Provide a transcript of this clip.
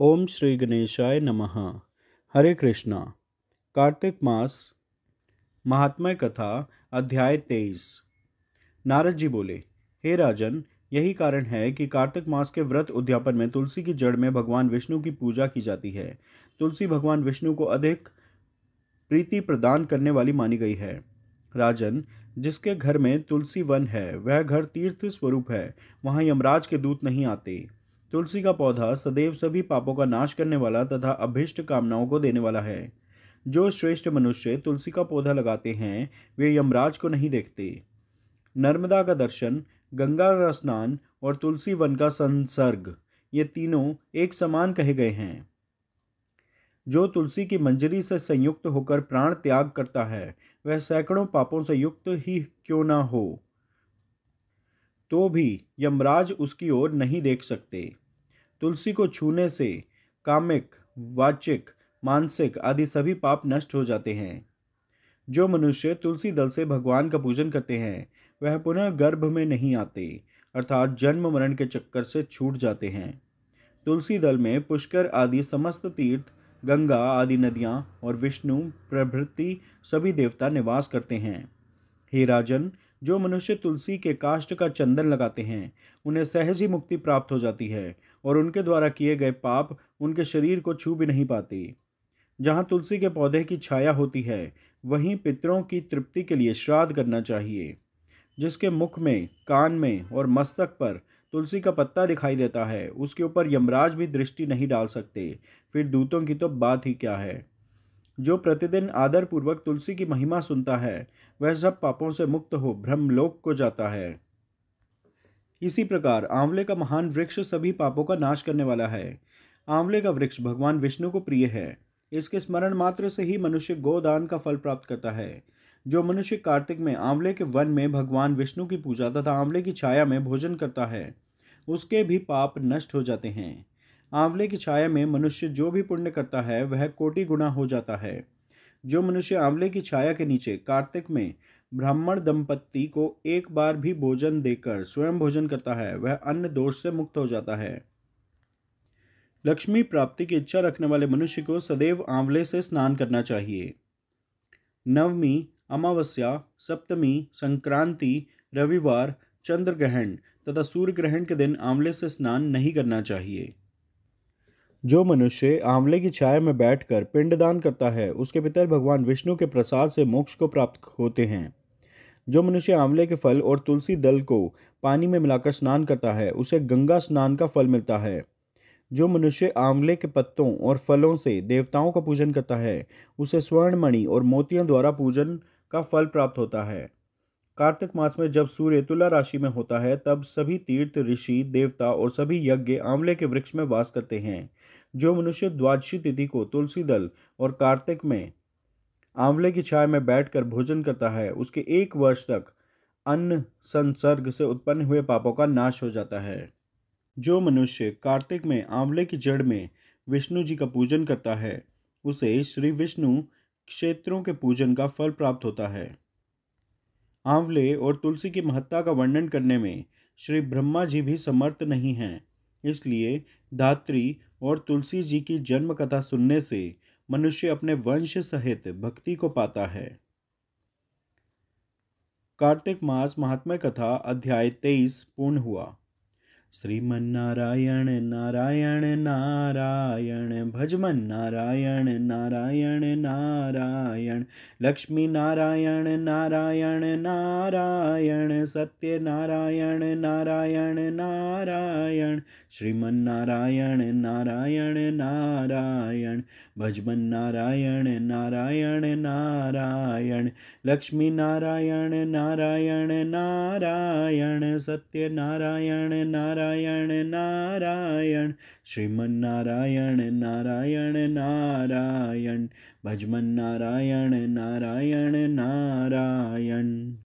ओम श्री गणेशाय नमः। हरे कृष्णा। कार्तिक मास महात्म्य कथा अध्याय 23। नारद जी बोले, हे राजन, यही कारण है कि कार्तिक मास के व्रत उद्यापन में तुलसी की जड़ में भगवान विष्णु की पूजा की जाती है। तुलसी भगवान विष्णु को अधिक प्रीति प्रदान करने वाली मानी गई है। राजन, जिसके घर में तुलसी वन है वह घर तीर्थ स्वरूप है, वहां यमराज के दूत नहीं आते। तुलसी का पौधा सदैव सभी पापों का नाश करने वाला तथा अभीष्ट कामनाओं को देने वाला है। जो श्रेष्ठ मनुष्य तुलसी का पौधा लगाते हैं वे यमराज को नहीं देखते। नर्मदा का दर्शन, गंगा का स्नान और तुलसी वन का संसर्ग, ये तीनों एक समान कहे गए हैं। जो तुलसी की मंजरी से संयुक्त होकर प्राण त्याग करता है वह सैकड़ों पापों से युक्त ही क्यों न हो, तो भी यमराज उसकी ओर नहीं देख सकते। तुलसी को छूने से कामिक, वाचिक, मानसिक आदि सभी पाप नष्ट हो जाते हैं। जो मनुष्य तुलसी दल से भगवान का पूजन करते हैं वह पुनः गर्भ में नहीं आते, अर्थात जन्म मरण के चक्कर से छूट जाते हैं। तुलसी दल में पुष्कर आदि समस्त तीर्थ, गंगा आदि नदियाँ और विष्णु प्रभृति सभी देवता निवास करते हैं। हे राजन, जो मनुष्य तुलसी के काष्ठ का चंदन लगाते हैं उन्हें सहज ही मुक्ति प्राप्त हो जाती है और उनके द्वारा किए गए पाप उनके शरीर को छू भी नहीं पाते। जहाँ तुलसी के पौधे की छाया होती है वहीं पितरों की तृप्ति के लिए श्राद्ध करना चाहिए। जिसके मुख में, कान में और मस्तक पर तुलसी का पत्ता दिखाई देता है उसके ऊपर यमराज भी दृष्टि नहीं डाल सकते, फिर दूतों की तो बात ही क्या है। जो प्रतिदिन आदर पूर्वक तुलसी की महिमा सुनता है वह सब पापों से मुक्त हो ब्रह्मलोक को जाता है। इसी प्रकार आंवले का महान वृक्ष सभी पापों का नाश करने वाला है। आंवले का वृक्ष भगवान विष्णु को प्रिय है। इसके स्मरण मात्र से ही मनुष्य गोदान का फल प्राप्त करता है। जो मनुष्य कार्तिक में आंवले के वन में भगवान विष्णु की पूजा तथा आंवले की छाया में भोजन करता है उसके भी पाप नष्ट हो जाते हैं। आंवले की छाया में मनुष्य जो भी पुण्य करता है वह कोटि गुना हो जाता है। जो मनुष्य आंवले की छाया के नीचे कार्तिक में ब्राह्मण दंपत्ति को एक बार भी भोजन देकर स्वयं भोजन करता है वह अन्न दोष से मुक्त हो जाता है। लक्ष्मी प्राप्ति की इच्छा रखने वाले मनुष्य को सदैव आंवले से स्नान करना चाहिए। नवमी, अमावस्या, सप्तमी, संक्रांति, रविवार, चंद्र ग्रहण तथा सूर्य ग्रहण के दिन आंवले से स्नान नहीं करना चाहिए। जो मनुष्य आंवले की छाया में बैठकर पिंडदान करता है उसके पितर भगवान विष्णु के प्रसाद से मोक्ष को प्राप्त होते हैं। जो मनुष्य आंवले के फल और तुलसी दल को पानी में मिलाकर स्नान करता है उसे गंगा स्नान का फल मिलता है। जो मनुष्य आंवले के पत्तों और फलों से देवताओं का पूजन करता है उसे स्वर्णमणि और मोतियों द्वारा पूजन का फल प्राप्त होता है। कार्तिक मास में जब सूर्य तुला राशि में होता है तब सभी तीर्थ, ऋषि, देवता और सभी यज्ञ आंवले के वृक्ष में वास करते हैं। जो मनुष्य द्वादशी तिथि को तुलसी दल और कार्तिक में आंवले की छाया में बैठकर भोजन करता है उसके 1 वर्ष तक अन्न संसर्ग से उत्पन्न हुए पापों का नाश हो जाता है। जो मनुष्य कार्तिक में आंवले की जड़ में विष्णु जी का पूजन करता है उसे श्री विष्णु क्षेत्रों के पूजन का फल प्राप्त होता है। आंवले और तुलसी की महत्ता का वर्णन करने में श्री ब्रह्मा जी भी समर्थ नहीं हैं, इसलिए धात्री और तुलसी जी की जन्म कथा सुनने से मनुष्य अपने वंश सहित भक्ति को पाता है। कार्तिक मास महात्म्य कथा अध्याय 23 पूर्ण हुआ। श्रीमन्नारायण नारायण नारायण भजमन नारायण नारायण नारायण लक्ष्मी नारायण नारायण नारायण सत्य नारायण नारायण नारायण श्रीमन्नारायण नारायण नारायण भजमन नारायण नारायण नारायण लक्ष्मी नारायण नारायण नारायण सत्य नारायण नारायण नारायण श्रीमन्नारायण नारायण नारायण भजमन नारायण नारायण नारायण।